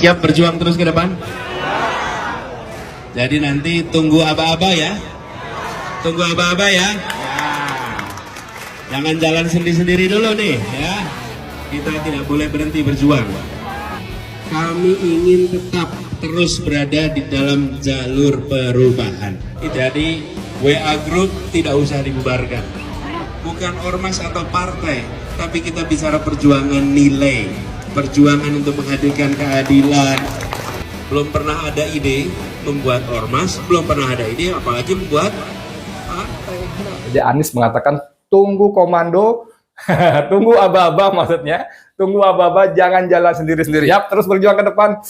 Siap berjuang terus ke depan? Jadi nanti tunggu aba-aba ya. Tunggu aba-aba ya. Jangan jalan sendiri-sendiri dulu nih ya. Kita tidak boleh berhenti berjuang. Kami ingin tetap terus berada di dalam jalur perubahan. Jadi WA Group tidak usah dibubarkan. Bukan ormas atau partai, tapi kita bicara perjuangan nilai, perjuangan untuk menghadirkan keadilan. Belum pernah ada ide membuat ormas, belum pernah ada ide apalagi membuat partai. Jadi Anies mengatakan tunggu komando, tunggu aba-aba maksudnya, tunggu aba-aba, jangan jalan sendiri-sendiri. Yap, terus berjuang ke depan.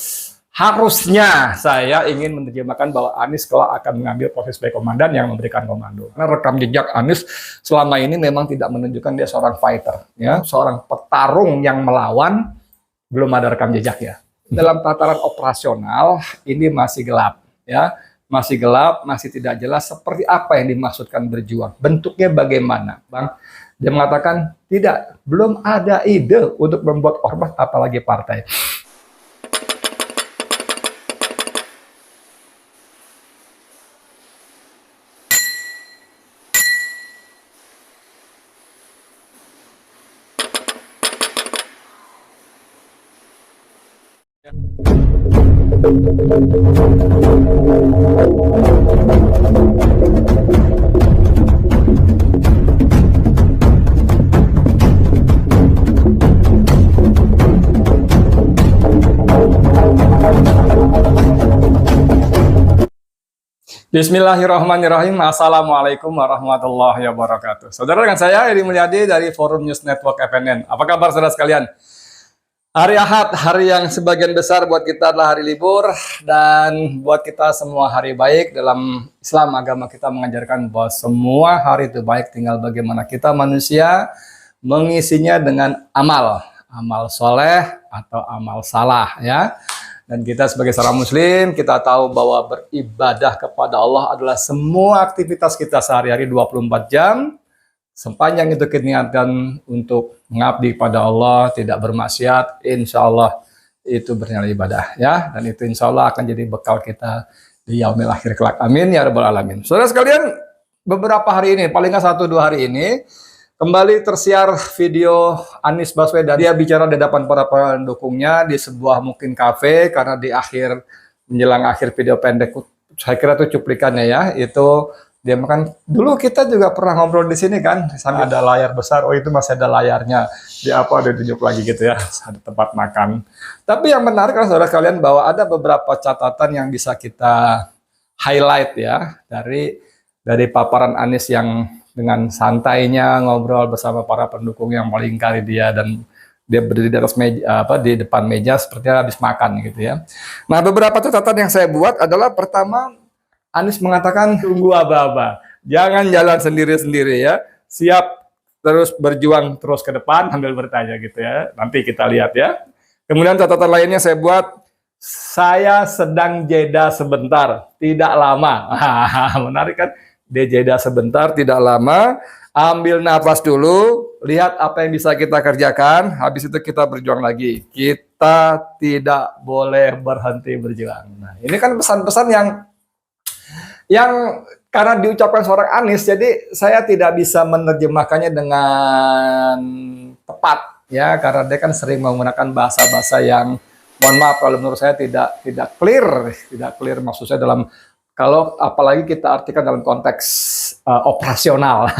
Harusnya saya ingin menerjemahkan bahwa Anies kelak akan mengambil posisi sebagai komandan yang memberikan komando. Karena rekam jejak Anies selama ini memang tidak menunjukkan dia seorang fighter, ya, seorang petarung yang melawan, belum ada rekam jejak ya. Dalam tataran operasional ini masih gelap, ya, masih gelap, masih tidak jelas seperti apa yang dimaksudkan berjuang. Bentuknya bagaimana, Bang? Dia mengatakan tidak, belum ada ide untuk membuat ormas apalagi partai. Bismillahirrahmanirrahim. Assalamualaikum warahmatullahi wabarakatuh. Saudara, dengan saya Edi Mulyadi dari Forum News Network FNN. Apa kabar saudara sekalian? Hari Ahad, hari yang sebagian besar buat kita adalah hari libur, dan buat kita semua hari baik. Dalam Islam, agama kita mengajarkan bahwa semua hari itu baik, tinggal bagaimana kita manusia mengisinya dengan amal, amal soleh atau amal salah, ya. Dan kita sebagai seorang muslim, kita tahu bahwa beribadah kepada Allah adalah semua aktivitas kita sehari-hari 24 jam. Sepanjang itu kita niatkan untuk mengabdi kepada Allah, tidak bermaksiat, insya Allah itu bernilai ibadah, ya. Dan itu insya Allah akan jadi bekal kita di yaumil akhir kelak. Amin ya rabbal alamin. Saudara sekalian, beberapa hari ini, paling nggak 1-2 hari ini, kembali tersiar video Anies Baswedan. Dia bicara di depan para pendukungnya di sebuah mungkin kafe, karena di akhir, menjelang akhir video pendek, saya kira itu cuplikannya ya, itu dia makan. Dulu kita juga pernah ngobrol di sini kan, sambil ada layar besar, oh itu masih ada layarnya, di apa ada tunjuk lagi gitu ya, ada tempat makan. Tapi yang menarik adalah saudara kalian bahwa ada beberapa catatan yang bisa kita highlight ya, dari paparan Anies yang dengan santainya ngobrol bersama para pendukung yang melingkari dia, dan dia berdiri di atas meja, di depan meja sepertinya habis makan gitu ya. Nah, beberapa catatan yang saya buat adalah, pertama, Anies mengatakan tunggu aba-aba, jangan jalan sendiri-sendiri ya, siap terus berjuang terus ke depan sambil bertanya gitu ya. Nanti kita lihat ya. Kemudian catatan lainnya saya buat, saya sedang jeda sebentar, tidak lama. Menarik kan? Dia jeda sebentar, tidak lama, ambil nafas dulu, lihat apa yang bisa kita kerjakan, habis itu kita berjuang lagi. Kita tidak boleh berhenti berjuang. Nah, ini kan pesan-pesan yang karena diucapkan seorang Anies, jadi saya tidak bisa menerjemahkannya dengan tepat ya, karena dia kan sering menggunakan bahasa-bahasa yang, mohon maaf kalau menurut saya tidak clear maksud saya, dalam kalau apalagi kita artikan dalam konteks operasional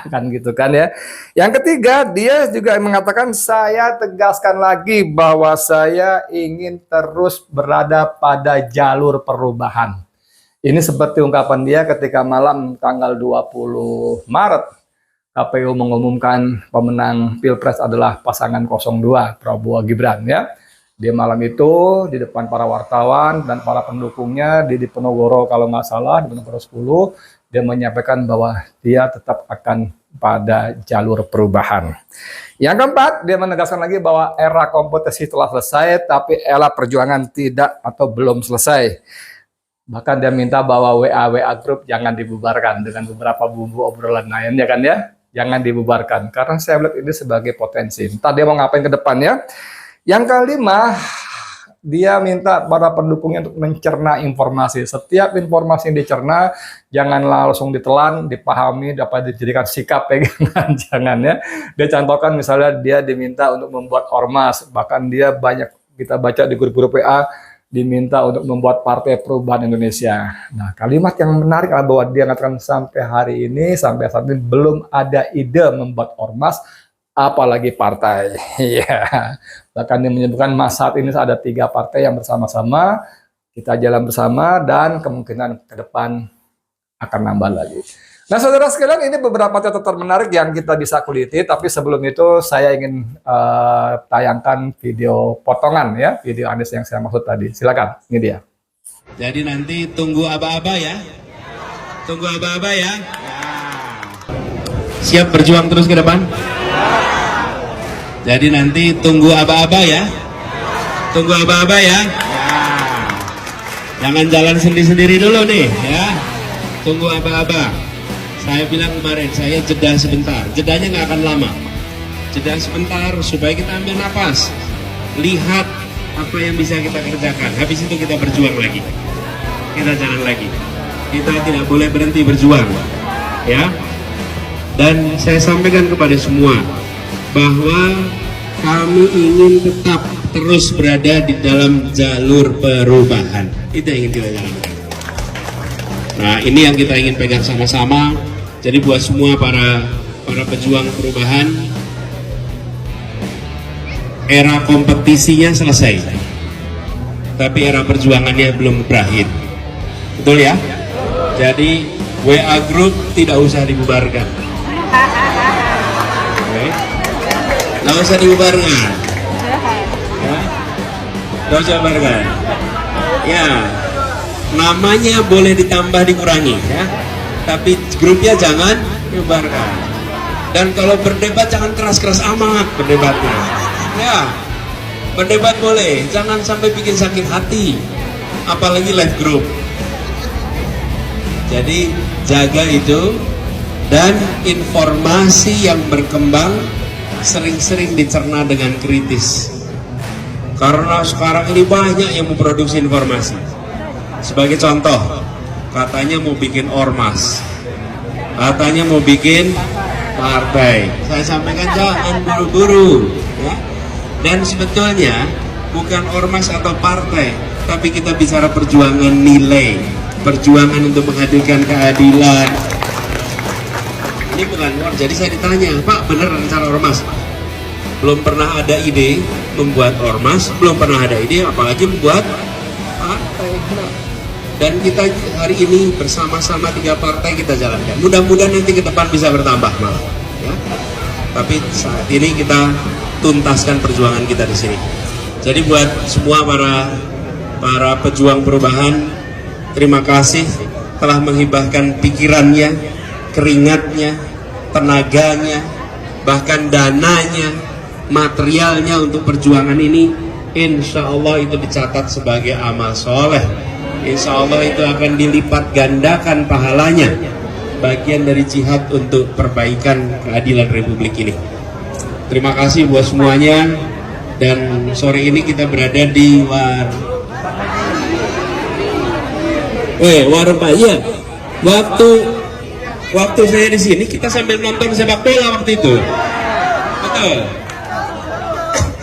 kan gitu kan ya. Yang ketiga, dia juga mengatakan, saya tegaskan lagi bahwa saya ingin terus berada pada jalur perubahan. Ini seperti ungkapan dia ketika malam tanggal 20 Maret KPU mengumumkan pemenang Pilpres adalah pasangan 02 Prabowo Gibran ya. Di malam itu di depan para wartawan dan para pendukungnya di Diponegoro kalau nggak salah, di Diponegoro 10, dia menyampaikan bahwa dia tetap akan pada jalur perubahan. Yang keempat, dia menegaskan lagi bahwa era kompetisi telah selesai, tapi era perjuangan tidak atau belum selesai. Bahkan dia minta bahwa WA Group jangan dibubarkan, dengan beberapa bumbu obrolan lainnya kan ya, jangan dibubarkan. Karena saya melihat ini sebagai potensi. Entah dia mau ngapain ke depan ya. Yang kelima, dia minta para pendukungnya untuk mencerna informasi. Setiap informasi yang dicerna, jangan langsung ditelan, dipahami, dapat dijadikan sikap pegangan, jangan ya. Dia contohkan misalnya dia diminta untuk membuat ormas, bahkan dia banyak kita baca di grup-grup PA, diminta untuk membuat Partai Perubahan Indonesia. Nah, kalimat yang menarik adalah bahwa dia mengatakan sampai hari ini, sampai saat ini belum ada ide membuat ormas, apalagi partai. Ya, bahkan dia menyebutkan saat ini ada 3 partai yang bersama-sama, kita jalan bersama, dan kemungkinan ke depan akan nambah lagi. Nah, saudara sekalian, ini beberapa catatan menarik yang kita bisa kuliti, tapi sebelum itu saya ingin tayangkan video potongan ya, video Anies yang saya maksud tadi. Silakan, ini dia. Jadi nanti tunggu aba-aba ya. Tunggu aba-aba ya. Siap berjuang terus ke depan? Jadi nanti tunggu aba-aba ya. Tunggu aba-aba ya. Jangan jalan sendiri-sendiri dulu nih ya. Tunggu aba-aba. Saya bilang kemarin, saya jeda sebentar. Jedanya nggak akan lama. Jeda sebentar supaya kita ambil nafas. Lihat apa yang bisa kita kerjakan. Habis itu kita berjuang lagi. Kita jalan lagi. Kita tidak boleh berhenti berjuang. Ya. Dan saya sampaikan kepada semua bahwa kami ingin tetap terus berada di dalam jalur perubahan. Itu yang ingin kita jalankan. Nah, ini yang kita ingin pegang sama-sama. Jadi buat semua para pejuang perubahan, era kompetisinya selesai, tapi era perjuangannya belum berakhir. Betul ya? Jadi WA Group tidak usah dibubarkan. Nggak usah dibubarkan. Ya? Nggak usah dibubarkan. Ya, namanya boleh ditambah dikurangi ya. Tapi grupnya jangan dibubarkan. Dan kalau berdebat jangan keras-keras amat berdebatnya. Ya, berdebat boleh, jangan sampai bikin sakit hati. Apalagi live group. Jadi jaga itu, dan informasi yang berkembang sering-sering dicerna dengan kritis. Karena sekarang ini banyak yang memproduksi informasi. Sebagai contoh, katanya mau bikin ormas, katanya mau bikin partai. Saya sampaikan jangan buru-buru ya. Dan sebetulnya bukan ormas atau partai, tapi kita bicara perjuangan nilai, perjuangan untuk menghadirkan keadilan. Ini bukan ormas. Jadi saya ditanya, Pak, benar rencana ormas? Belum pernah ada ide membuat ormas, belum pernah ada ide apalagi membuat partai. Dan kita hari ini bersama-sama 3 partai kita jalankan. Mudah-mudahan nanti ke depan bisa bertambah malah. Ya. Tapi saat ini kita tuntaskan perjuangan kita di sini. Jadi buat semua para pejuang perubahan, terima kasih telah menghibahkan pikirannya, keringatnya, tenaganya, bahkan dananya, materialnya untuk perjuangan ini. Insya Allah itu dicatat sebagai amal soleh. Insya Allah itu akan dilipat gandakan pahalanya, bagian dari jihad untuk perbaikan keadilan Republik ini. Terima kasih buat semuanya. Dan sore ini kita berada di warung Pak. Iya, waktu saya di sini kita sambil nonton sepak bola waktu itu. Betul.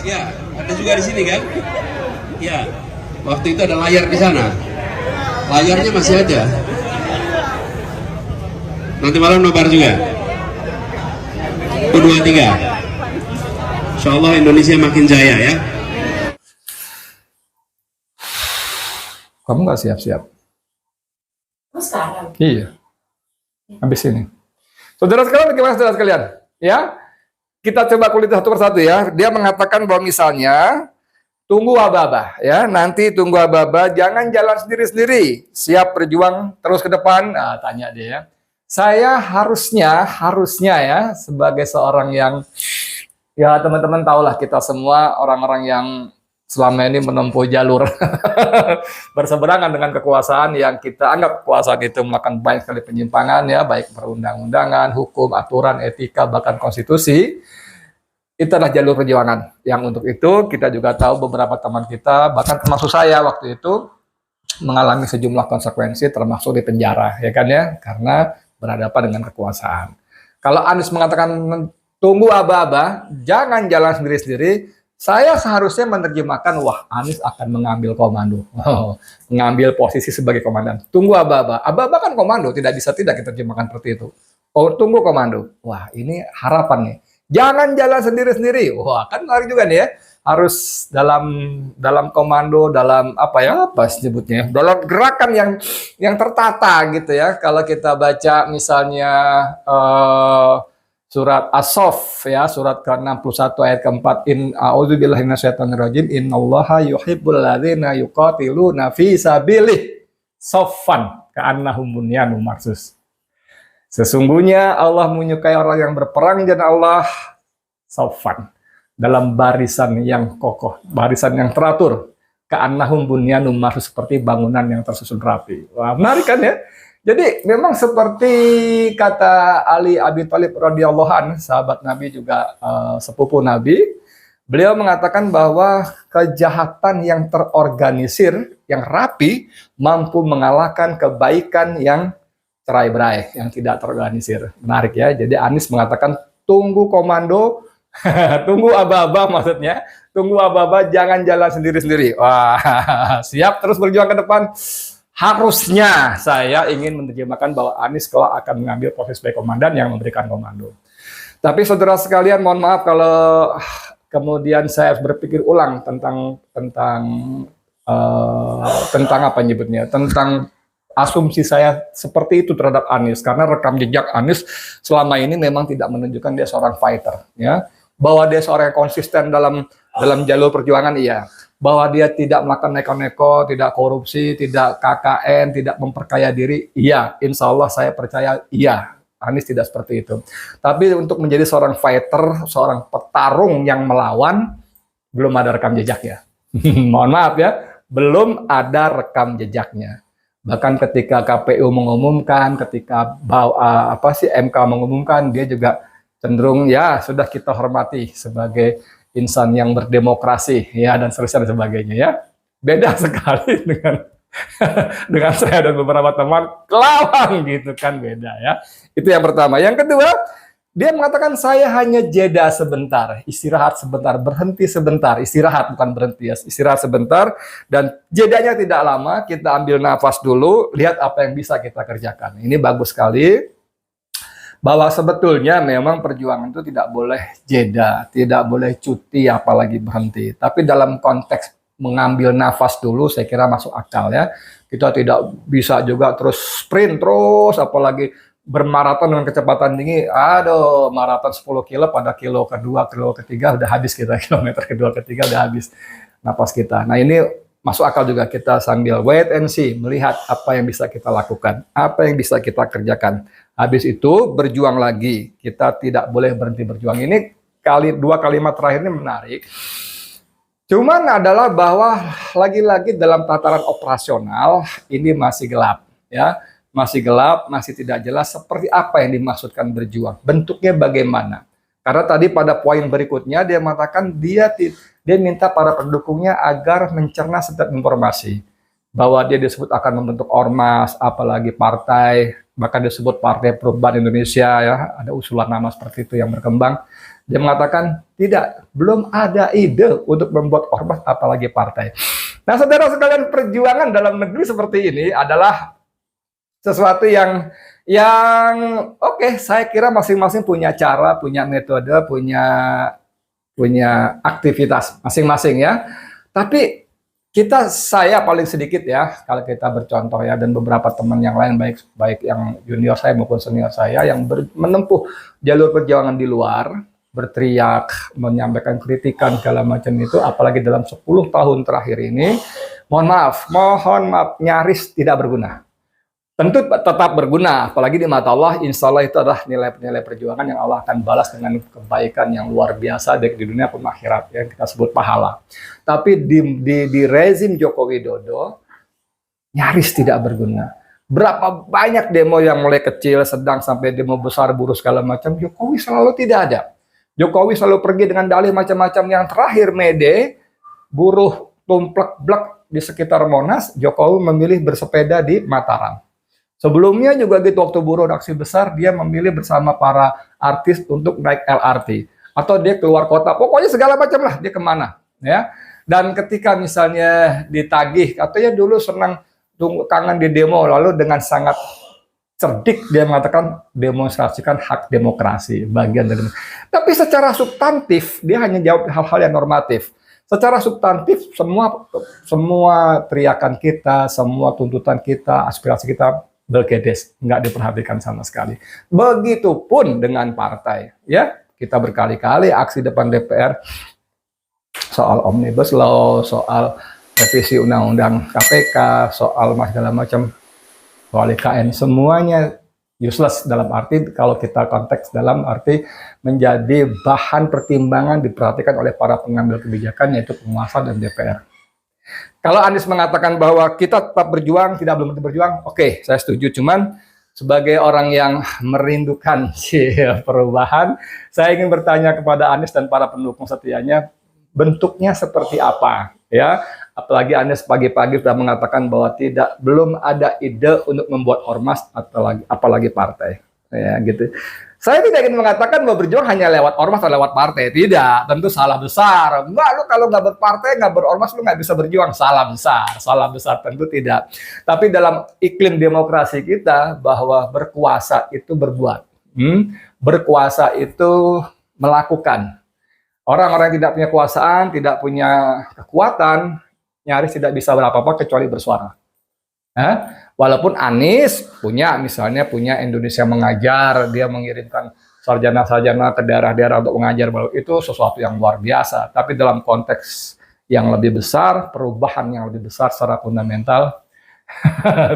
Ya, ada juga di sini kan? Ya, waktu itu ada layar di sana. Layarnya masih ada. Nanti malam nobar juga. U23. Insya Allah Indonesia makin jaya ya. Kamu nggak siap-siap? Sekarang. Iya. Habis ini. Saudara sekalian, bagaimana saudara sekalian? Ya, kita coba kulit satu persatu ya. Dia mengatakan bahwa misalnya tunggu aba-aba ya, nanti tunggu aba-aba, jangan jalan sendiri-sendiri, siap berjuang terus ke depan. Nah, tanya dia ya. Saya harusnya ya sebagai seorang yang ya teman-teman tahulah kita semua orang-orang yang selama ini menempuh jalur berseberangan dengan kekuasaan yang kita anggap kekuasaan itu melakukan banyak sekali penyimpangan ya, baik perundang-undangan, hukum, aturan, etika, bahkan konstitusi. Itu adalah jalur perjuangan. Yang untuk itu kita juga tahu beberapa teman kita, bahkan termasuk saya waktu itu mengalami sejumlah konsekuensi, termasuk di penjara, ya kan ya, karena berhadapan dengan kekuasaan. Kalau Anies mengatakan tunggu aba-aba, jangan jalan sendiri-sendiri, saya seharusnya menerjemahkan, wah Anies akan mengambil komando, mengambil posisi sebagai komandan. Tunggu aba-aba, aba-aba kan komando, tidak bisa tidak kita terjemahkan seperti itu. Oh tunggu komando, wah ini harapan nih. Jangan jalan sendiri-sendiri. Wah, kan menarik juga nih ya. Harus dalam komando, dalam apa sebutnya? Dalam gerakan yang tertata gitu ya. Kalau kita baca misalnya surat As-Saff ya, surat ke-61 ayat ke-4, in a'udzubillahi minasyaitonirrajim, innallaha yuhibbul ladzina yuqatiluna fi sabilihi saffan ka'annahum bunyanun marsus. Sesungguhnya Allah menyukai orang yang berperang dan Allah saffan, dalam barisan yang kokoh, barisan yang teratur, ka'annahum bunyanun marsus, seperti bangunan yang tersusun rapi. Wah, menarik kan ya? Jadi memang seperti kata Ali Abi Thalib radhiyallahu anhu, sahabat Nabi juga sepupu Nabi, beliau mengatakan bahwa kejahatan yang terorganisir, yang rapi, mampu mengalahkan kebaikan yang cerai-berai, yang tidak terorganisir. Menarik ya. Jadi Anies mengatakan tunggu komando, tunggu aba-aba, maksudnya tunggu aba-aba, jangan jalan sendiri-sendiri. Wah, siap terus berjuang ke depan. Harusnya saya ingin menerjemahkan bahwa Anies kalau akan mengambil posisi sebagai komandan yang memberikan komando. Tapi saudara sekalian, mohon maaf kalau kemudian saya berpikir ulang tentang apa nyebutnya, tentang asumsi saya seperti itu terhadap Anies, karena rekam jejak Anies selama ini memang tidak menunjukkan dia seorang fighter, ya. Bahwa dia seorang yang konsisten dalam jalur perjuangan, iya. Bahwa dia tidak melakukan neko-neko, tidak korupsi, tidak KKN, tidak memperkaya diri, iya. Insya Allah saya percaya, iya. Anies tidak seperti itu. Tapi untuk menjadi seorang fighter, seorang petarung yang melawan, belum ada rekam jejaknya. Mohon maaf ya, belum ada rekam jejaknya. Bahkan ketika KPU mengumumkan, ketika MK mengumumkan, dia juga cenderung ya sudah kita hormati sebagai insan yang berdemokrasi ya, dan seterusnya dan sebagainya ya. Beda sekali dengan saya dan beberapa teman lawan gitu kan, beda ya. Itu yang pertama. Yang kedua, dia mengatakan saya hanya jeda sebentar, istirahat sebentar, berhenti sebentar, istirahat bukan berhenti ya, istirahat sebentar, dan jedanya tidak lama, kita ambil nafas dulu, lihat apa yang bisa kita kerjakan. Ini bagus sekali, bahwa sebetulnya memang perjuangan itu tidak boleh jeda, tidak boleh cuti, apalagi berhenti. Tapi dalam konteks mengambil nafas dulu, saya kira masuk akal ya. Kita tidak bisa juga terus sprint terus, apalagi bermaraton dengan kecepatan tinggi. Aduh, maraton 10 kilo pada kilo kedua, kilo ketiga udah habis kita, kilometer kedua, ketiga udah habis napas kita. Nah ini masuk akal juga, kita sambil wait and see, melihat apa yang bisa kita lakukan, apa yang bisa kita kerjakan. Habis itu berjuang lagi, kita tidak boleh berhenti berjuang. Ini dua kalimat terakhir ini menarik. Cuman adalah bahwa lagi-lagi dalam tataran operasional ini masih gelap ya. Masih gelap, masih tidak jelas seperti apa yang dimaksudkan berjuang. Bentuknya bagaimana. Karena tadi pada poin berikutnya dia mengatakan dia minta para pendukungnya agar mencerna setiap informasi. Bahwa dia disebut akan membentuk ormas, apalagi partai, bahkan disebut Partai Perubahan Indonesia ya. Ada usulan nama seperti itu yang berkembang. Dia mengatakan tidak, belum ada ide untuk membuat ormas apalagi partai. Nah saudara sekalian, perjuangan dalam negeri seperti ini adalah sesuatu yang oke, saya kira masing-masing punya cara, punya metode, punya aktivitas masing-masing ya. Tapi saya paling sedikit ya, kalau kita bercontoh ya, dan beberapa teman yang lain, baik yang junior saya maupun senior saya yang menempuh jalur perjuangan di luar, berteriak, menyampaikan kritikan segala macam itu, apalagi dalam 10 tahun terakhir ini, mohon maaf, nyaris tidak berguna. Tentu tetap berguna, apalagi di mata Allah, insya Allah itu adalah nilai-nilai perjuangan yang Allah akan balas dengan kebaikan yang luar biasa baik di dunia maupun akhirat, yang kita sebut pahala. Tapi di rezim Joko Widodo nyaris tidak berguna. Berapa banyak demo yang mulai kecil, sedang sampai demo besar, buruh segala macam, Jokowi selalu tidak ada. Jokowi selalu pergi dengan dalih macam-macam. Yang terakhir Mede, buruh tumplek-blek di sekitar Monas, Jokowi memilih bersepeda di Mataram. Sebelumnya juga gitu, waktu buruh aksi besar, dia memilih bersama para artis untuk naik LRT. Atau dia keluar kota, pokoknya segala macam lah, dia kemana. Ya. Dan ketika misalnya ditagih, katanya dulu senang kangen di demo, lalu dengan sangat cerdik dia mengatakan demonstrasikan hak demokrasi, bagian dari. Tapi secara substantif dia hanya jawab hal-hal yang normatif. Secara substantif semua teriakan kita, semua tuntutan kita, aspirasi kita bergedes, nggak diperhatikan sama sekali. Begitupun dengan partai, ya. Kita berkali-kali aksi depan DPR soal Omnibus Law, soal revisi Undang-Undang KPK, soal segala macam, soal IKN, semuanya useless dalam arti kalau kita konteks dalam arti menjadi bahan pertimbangan diperhatikan oleh para pengambil kebijakan yaitu penguasa dan DPR. Kalau Anies mengatakan bahwa kita tetap berjuang, tidak belum tentu berjuang, oke, saya setuju. Cuman sebagai orang yang merindukan perubahan, saya ingin bertanya kepada Anies dan para pendukung setianya, bentuknya seperti apa, ya? Apalagi Anies pagi-pagi sudah mengatakan bahwa belum ada ide untuk membuat ormas atau apalagi partai, ya gitu. Saya tidak ingin mengatakan bahwa berjuang hanya lewat ormas atau lewat partai, tidak, tentu salah besar. Enggak, lu kalau nggak berpartai, nggak berormas, lu nggak bisa berjuang, salah besar, tentu tidak. Tapi dalam iklim demokrasi kita bahwa berkuasa itu berbuat, berkuasa itu melakukan. Orang-orang yang tidak punya kekuasaan, tidak punya kekuatan, nyaris tidak bisa berapa-apa kecuali bersuara. Walaupun Anies punya Indonesia Mengajar, dia mengirimkan sarjana-sarjana ke daerah-daerah untuk mengajar, itu sesuatu yang luar biasa. Tapi dalam konteks yang lebih besar, perubahan yang lebih besar secara fundamental,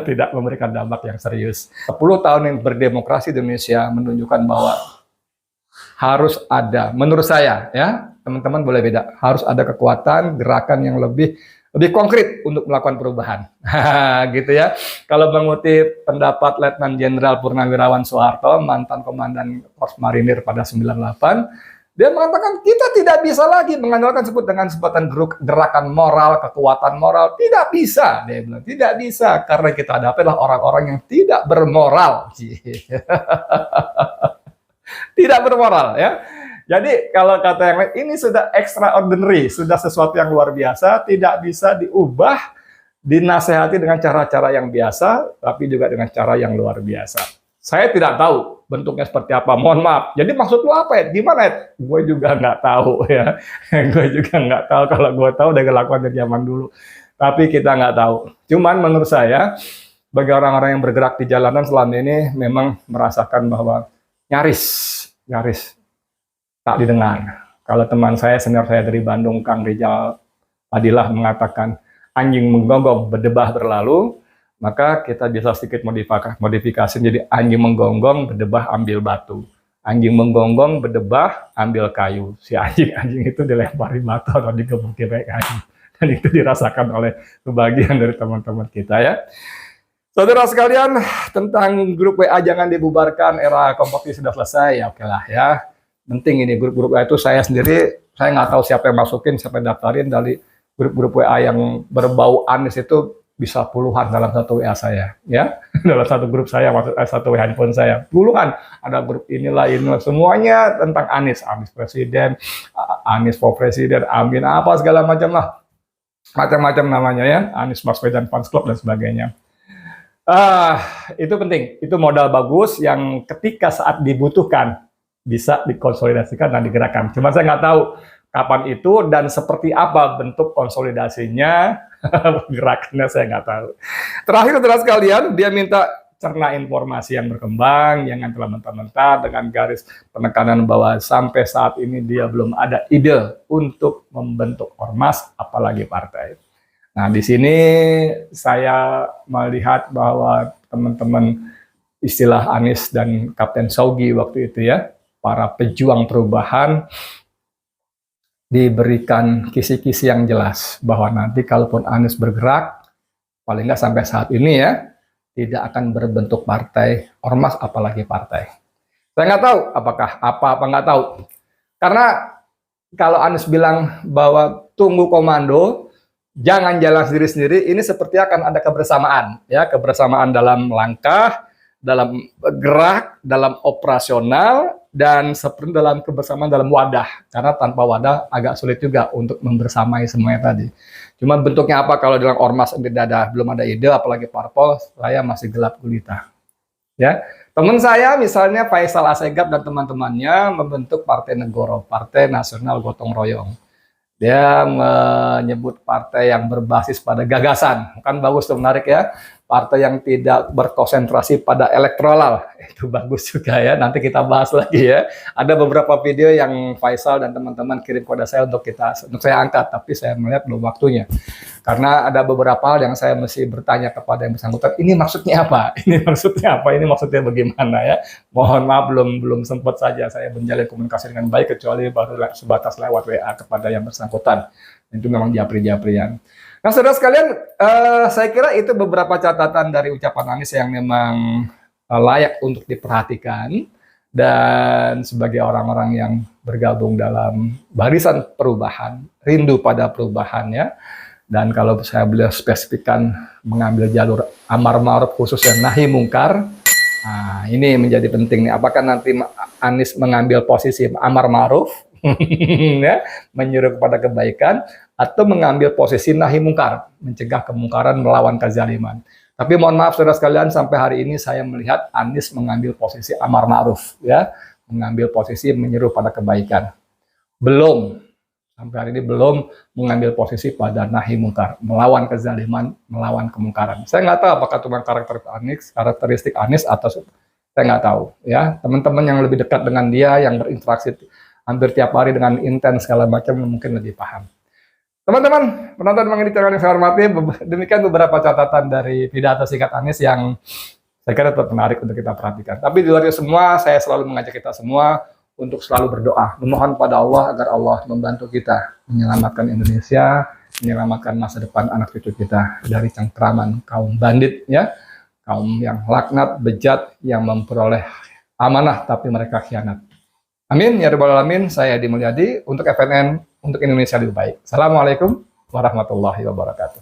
tidak memberikan dampak yang serius. 10 tahun yang berdemokrasi di Indonesia menunjukkan bahwa harus ada, menurut saya, ya teman-teman boleh beda, harus ada kekuatan, gerakan yang lebih konkret untuk melakukan perubahan. Gitu ya. Kalau mengutip pendapat Letnan Jenderal Purnawirawan Soeharto, mantan Komandan Korps Marinir pada 98, dia mengatakan kita tidak bisa lagi mengandalkan sebutan gerakan moral, kekuatan moral. Tidak bisa, dia bilang. Tidak bisa, karena kita hadapi adalah orang-orang yang tidak bermoral. Tidak bermoral, ya. Jadi kalau kata yang lain, ini sudah extraordinary, sudah sesuatu yang luar biasa, tidak bisa diubah, dinasehati dengan cara-cara yang biasa, tapi juga dengan cara yang luar biasa. Saya tidak tahu bentuknya seperti apa, mohon maaf. Jadi maksud lu apa ya? Gimana ya? Gue juga nggak tahu ya. Gue juga nggak tahu, kalau gue tahu udah lakukan dari zaman dulu. Tapi kita nggak tahu. Cuman menurut saya, bagi orang-orang yang bergerak di jalanan selama ini, memang merasakan bahwa nyaris tak didengar. Kalau teman saya, senior saya dari Bandung, Kang Rizal Adilah mengatakan anjing menggonggong berdebah berlalu, maka kita bisa sedikit modifikasi jadi anjing menggonggong berdebah ambil batu. Anjing menggonggong berdebah ambil kayu. Si anjing itu dilempari batu atau digebuki pakai kayu. Dan itu dirasakan oleh sebagian dari teman-teman kita, ya. Saudara sekalian, tentang grup WA jangan dibubarkan, era kompetisi sudah selesai, ya oke lah ya. Penting ini grup-grup WA itu saya sendiri, saya nggak tahu siapa yang masukin, siapa yang daftarin. Dari grup-grup WA yang berbau Anies itu bisa puluhan dalam satu WA saya, ya. Dalam satu grup saya, satu WA handphone saya, puluhan. Ada grup inilah, semuanya tentang Anies Presiden, Anies for Presiden, Amin, apa segala macam lah. Macam-macam namanya ya, Anies Baswedan Fans Club dan sebagainya. Itu penting, itu modal bagus yang ketika saat dibutuhkan bisa dikonsolidasikan dan digerakkan. Cuma saya nggak tahu kapan itu dan seperti apa bentuk konsolidasinya, gerakannya saya nggak tahu. Terakhir, saudara sekalian, dia minta cerna informasi yang berkembang, jangan telah mentah-mentah, dengan garis penekanan bahwa sampai saat ini dia belum ada ide untuk membentuk ormas, apalagi partai. Nah, di sini saya melihat bahwa teman-teman istilah Anies dan Kapten Saugi waktu itu ya, para pejuang perubahan diberikan kisi-kisi yang jelas bahwa nanti kalaupun Anies bergerak, paling nggak sampai saat ini ya, tidak akan berbentuk partai, ormas apalagi partai. Saya nggak tahu apakah apa nggak tahu. Karena kalau Anies bilang bahwa tunggu komando, jangan jalan sendiri-sendiri, ini seperti akan ada kebersamaan, ya, kebersamaan dalam langkah, dalam gerak, dalam operasional, dan seperti dalam kebersamaan dalam wadah. Karena tanpa wadah agak sulit juga untuk membersamai semuanya tadi. Cuma bentuknya apa kalau dalam ormas belum ada ide, apalagi parpol, saya masih gelap gulita. Ya, teman saya misalnya Faisal Assegaf dan teman-temannya membentuk Partai Negoro, Partai Nasional Gotong Royong. Dia menyebut partai yang berbasis pada gagasan, kan bagus tuh, menarik ya. Partai yang tidak berkonsentrasi pada elektoral, itu bagus juga ya. Nanti kita bahas lagi ya. Ada beberapa video yang Faisal dan teman-teman kirim kepada saya untuk saya angkat, tapi saya melihat belum waktunya. Karena ada beberapa hal yang saya mesti bertanya kepada yang bersangkutan, ini maksudnya apa? Ini maksudnya apa? Ini maksudnya bagaimana ya? Mohon maaf belum sempat saja saya menjalin komunikasi dengan baik, kecuali baru sebatas lewat WA kepada yang bersangkutan. Itu memang japri-japrian. Nah, saudara sekalian, saya kira itu beberapa catatan dari ucapan Anies yang memang layak untuk diperhatikan. Dan sebagai orang-orang yang bergabung dalam barisan perubahan, rindu pada perubahan ya. Dan kalau saya boleh spesifikkan mengambil jalur amar ma'ruf khususnya nahi mungkar, nah, ini menjadi penting nih. Apakah nanti Anies mengambil posisi amar ma'ruf, ya, menyuruh kepada kebaikan, atau mengambil posisi nahi mungkar, mencegah kemungkaran, melawan kezaliman. Tapi mohon maaf saudara sekalian, sampai hari ini saya melihat Anies mengambil posisi amar ma'ruf, ya, mengambil posisi menyeru pada kebaikan. Belum, sampai hari ini belum mengambil posisi pada nahi mungkar, melawan kezaliman, melawan kemungkaran. Saya nggak tahu apakah itu karakteristik Anies atau saya nggak tahu. Ya, teman-teman yang lebih dekat dengan dia, yang berinteraksi hampir tiap hari dengan intens segala macam, mungkin lebih paham. Teman-teman, penonton mengenai channel yang saya hormati, demikian beberapa catatan dari pidato singkat Anies yang saya kira tetap menarik untuk kita perhatikan. Tapi di luar itu semua, saya selalu mengajak kita semua untuk selalu berdoa, memohon pada Allah agar Allah membantu kita menyelamatkan Indonesia, menyelamatkan masa depan anak cucu kita dari cengkraman kaum bandit, ya, kaum yang laknat, bejat, yang memperoleh amanah tapi mereka khianat. Amin ya rabbal alamin. Saya Edi Mulyadi untuk FNN, untuk Indonesia lebih baik. Assalamualaikum warahmatullahi wabarakatuh.